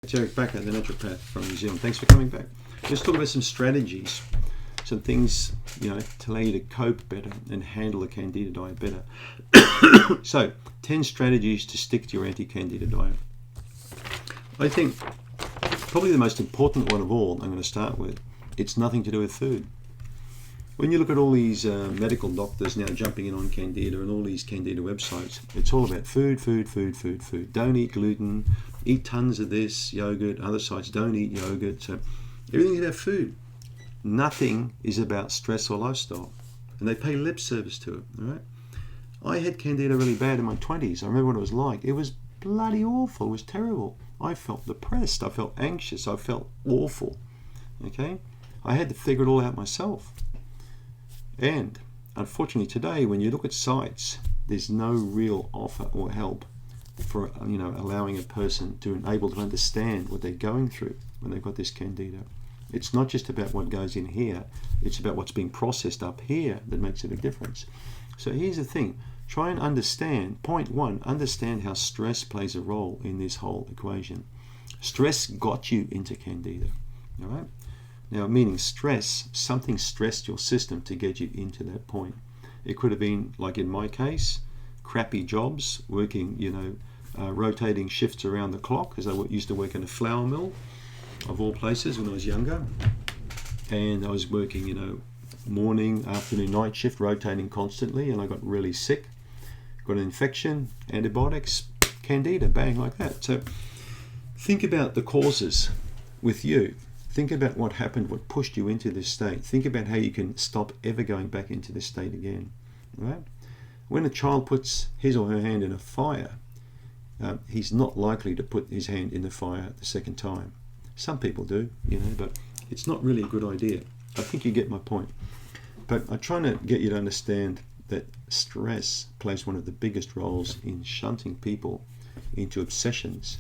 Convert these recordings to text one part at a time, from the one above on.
It's Eric Bakker, the Natuopath from New Zealand. Thanks for coming back. Let's talk about some strategies, some things, to allow you to cope better and handle the Candida diet better. So, 10 strategies to stick to your anti-Candida diet. I think probably the most important one of all, I'm going to start with, it's nothing to do with food. When you look at all these medical doctors now jumping in on Candida and all these Candida websites, it's all about food, food, food, food, food. Don't eat gluten, eat tons of this, yogurt. Other sites, don't eat yogurt. So everything's about food. Nothing is about stress or lifestyle. And they pay lip service to it, all right? I had Candida really bad in my 20s. I remember what it was like. It was bloody awful. It was terrible. I felt depressed. I felt anxious. I felt awful, okay? I had to figure it all out myself. And unfortunately today, when you look at sites, there's no real offer or help for allowing a person to be able to understand what they're going through when they've got this Candida. It's not just about what goes in here, it's about what's being processed up here that makes a big difference. So here's the thing, try and understand, point one, understand how stress plays a role in this whole equation. Stress got you into Candida, all right? Now, meaning stress, something stressed your system to get you into that point. It could have been, like in my case, crappy jobs, working, rotating shifts around the clock, because I used to work in a flour mill, of all places, when I was younger. And I was working, morning, afternoon, night shift, rotating constantly, and I got really sick. Got an infection, antibiotics, Candida, bang, like that. So think about the causes with you. Think about what happened, what pushed you into this state. Think about how you can stop ever going back into this state again. Right? When a child puts his or her hand in a fire, he's not likely to put his hand in the fire the second time. Some people do, but it's not really a good idea. I think you get my point. But I'm trying to get you to understand that stress plays one of the biggest roles in shunting people into obsessions.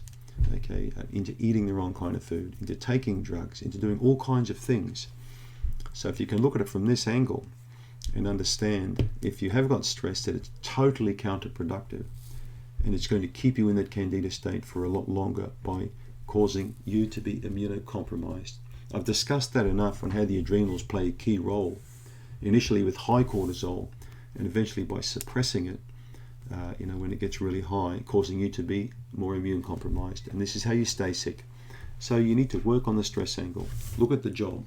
Okay, into eating the wrong kind of food, into taking drugs, into doing all kinds of things. So if you can look at it from this angle and understand, if you have got stress, that it's totally counterproductive and it's going to keep you in that Candida state for a lot longer by causing you to be immunocompromised. I've discussed that enough on how the adrenals play a key role, initially with high cortisol and eventually by suppressing it. When it gets really high, causing you to be more immune compromised. And this is how you stay sick. So you need to work on the stress angle. Look at the job.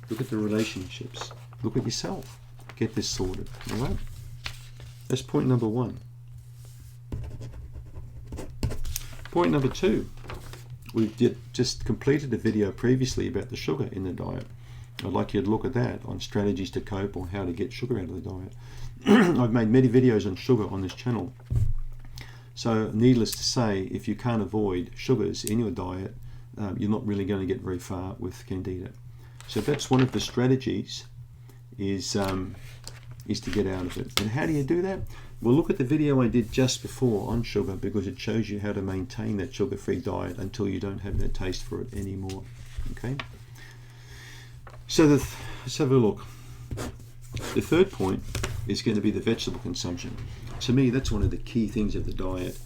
Look at the relationships. Look at yourself. Get this sorted. All right? That's point number one. Point number two. We just completed a video previously about the sugar in the diet. I'd like you to look at that on strategies to cope or how to get sugar out of the diet. I've made many videos on sugar on this channel. So needless to say, if you can't avoid sugars in your diet, you're not really going to get very far with Candida. So that's one of the strategies, is to get out of it. And how do you do that? Well, look at the video I did just before on sugar, because it shows you how to maintain that sugar-free diet until you don't have that taste for it anymore. Okay? So let's have a look. The third point is going to be the vegetable consumption. To me, that's one of the key things of the diet,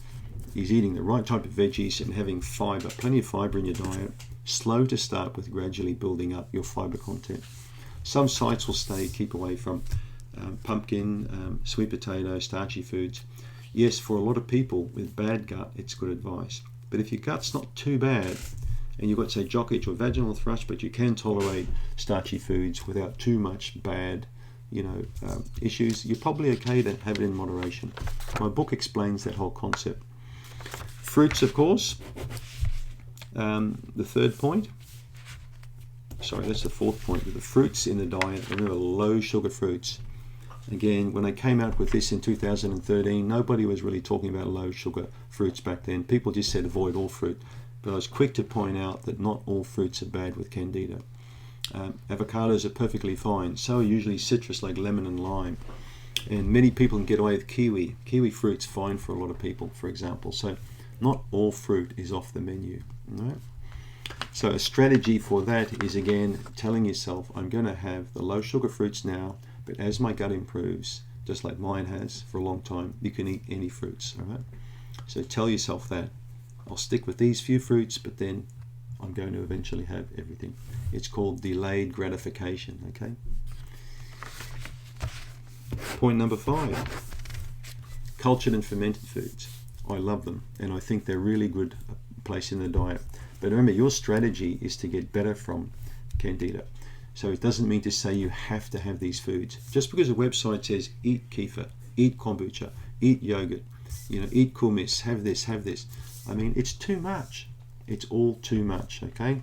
is eating the right type of veggies and having fiber, plenty of fiber in your diet. Slow to start with, gradually building up your fiber content. Some sites will keep away from pumpkin, sweet potato, starchy foods. Yes, for a lot of people with bad gut, it's good advice. But if your gut's not too bad, and you've got, say, jock itch or vaginal thrush, but you can tolerate starchy foods without too much bad issues, you're probably okay to have it in moderation. My book explains that whole concept. Fruits, of course. The third point. Sorry, that's the fourth point. With the fruits in the diet, remember, low sugar fruits. Again, when I came out with this in 2013, nobody was really talking about low sugar fruits back then. People just said avoid all fruit. But I was quick to point out that not all fruits are bad with Candida. Avocados are perfectly fine. So are usually citrus like lemon and lime. And many people can get away with kiwi. Kiwi fruit's fine for a lot of people, for example. So not all fruit is off the menu. Right? So a strategy for that is, again, telling yourself, I'm going to have the low sugar fruits now, but as my gut improves, just like mine has for a long time, you can eat any fruits. All right? So tell yourself that. I'll stick with these few fruits, but then I'm going to eventually have everything. It's called delayed gratification, okay? Point number 5, cultured and fermented foods. I love them, and I think they're really good place in the diet. But remember, your strategy is to get better from Candida. So it doesn't mean to say you have to have these foods. Just because a website says eat kefir, eat kombucha, eat yogurt, eat kumis, have this, have this. I mean, it's too much. It's all too much, okay?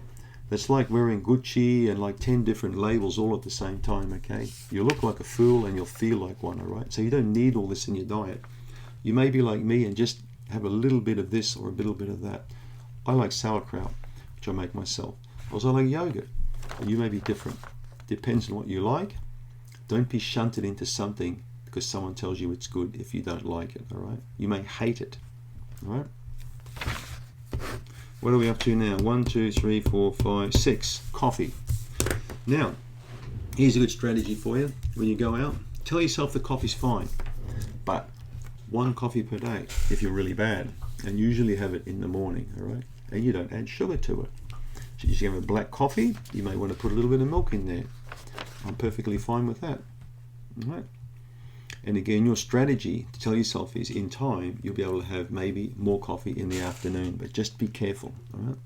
That's like wearing Gucci and like 10 different labels all at the same time, okay? You look like a fool and you'll feel like one, all right? So you don't need all this in your diet. You may be like me and just have a little bit of this or a little bit of that. I like sauerkraut, which I make myself. Also, I like yogurt. You may be different. Depends on what you like. Don't be shunted into something because someone tells you it's good if you don't like it, all right? You may hate it, all right? What are we up to now? 1, 2, 3, 4, 5, 6. Coffee. Now, here's a good strategy for you. When you go out, tell yourself the coffee's fine, but 1 coffee per day if you're really bad, and usually have it in the morning, all right? And you don't add sugar to it. So you have a black coffee, you may want to put a little bit of milk in there. I'm perfectly fine with that, all right? And again, your strategy to tell yourself is in time, you'll be able to have maybe more coffee in the afternoon, but just be careful, all right?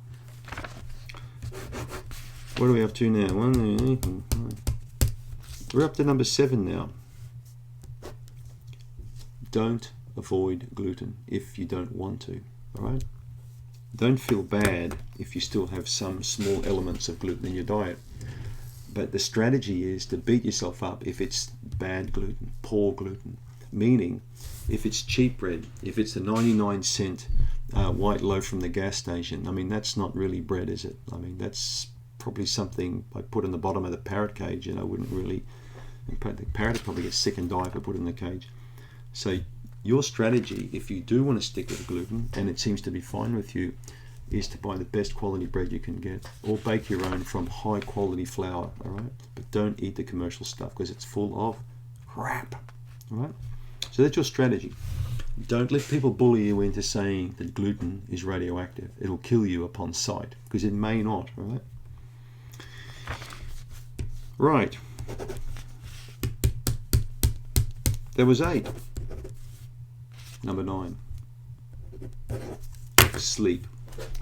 What are we up to now? We're up to number 7 now. Don't avoid gluten if you don't want to, all right? Don't feel bad if you still have some small elements of gluten in your diet. But the strategy is to beat yourself up if it's bad gluten, poor gluten. Meaning, if it's cheap bread, if it's a 99-cent white loaf from the gas station, I mean, that's not really bread, is it? I mean, that's probably something I put in the bottom of the parrot cage, and I wouldn't really, the parrot would probably get sick and die if I put it in the cage. So your strategy, if you do want to stick with gluten, and it seems to be fine with you, is to buy the best quality bread you can get, or bake your own from high quality flour, all right? But don't eat the commercial stuff because it's full of crap, all right? So that's your strategy. Don't let people bully you into saying that gluten is radioactive. It'll kill you upon sight, because it may not, all right? Right. There was 8. Number 9. Sleep.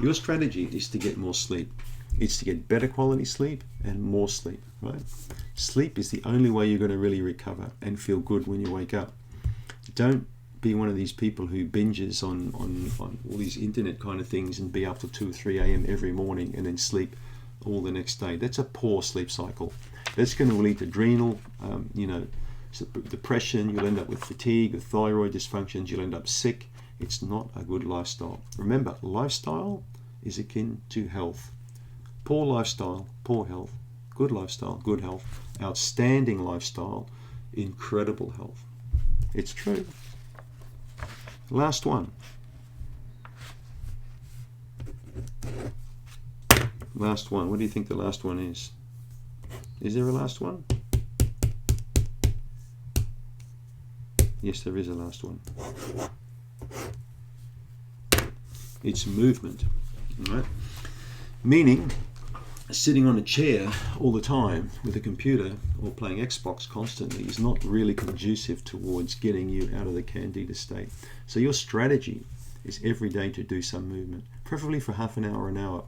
Your strategy is to get more sleep. It's to get better quality sleep and more sleep, right? Sleep is the only way you're going to really recover and feel good when you wake up. Don't be one of these people who binges on all these internet kind of things and be up till 2 or 3 a.m. every morning and then sleep all the next day. That's a poor sleep cycle. That's going to lead to adrenal, depression. You'll end up with fatigue, with thyroid dysfunctions. You'll end up sick. It's not a good lifestyle. Remember, lifestyle is akin to health. Poor lifestyle, poor health. Good lifestyle, good health. Outstanding lifestyle, incredible health. It's true. Last one. Last one. What do you think the last one is? Is there a last one? Yes, there is a last one. It's movement, right? Meaning, sitting on a chair all the time with a computer or playing Xbox constantly is not really conducive towards getting you out of the Candida state. So your strategy is every day to do some movement, preferably for half an hour, an hour.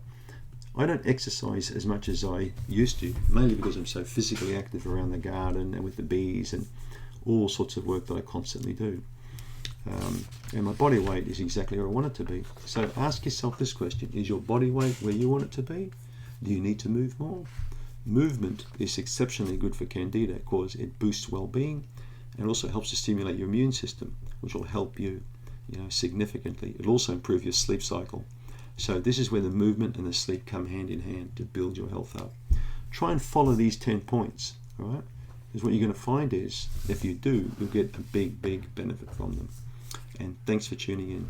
I don't exercise as much as I used to, mainly because I'm so physically active around the garden and with the bees and all sorts of work that I constantly do. And my body weight is exactly where I want it to be. So ask yourself this question: is your body weight where you want it to be? Do you need to move more? Movement is exceptionally good for Candida because it boosts well-being and also helps to stimulate your immune system, which will help you, significantly. It'll also improve your sleep cycle. So this is where the movement and the sleep come hand in hand to build your health up. Try and follow these 10 points, all right? Because what you're going to find is, if you do, you'll get a big benefit from them. And thanks for tuning in.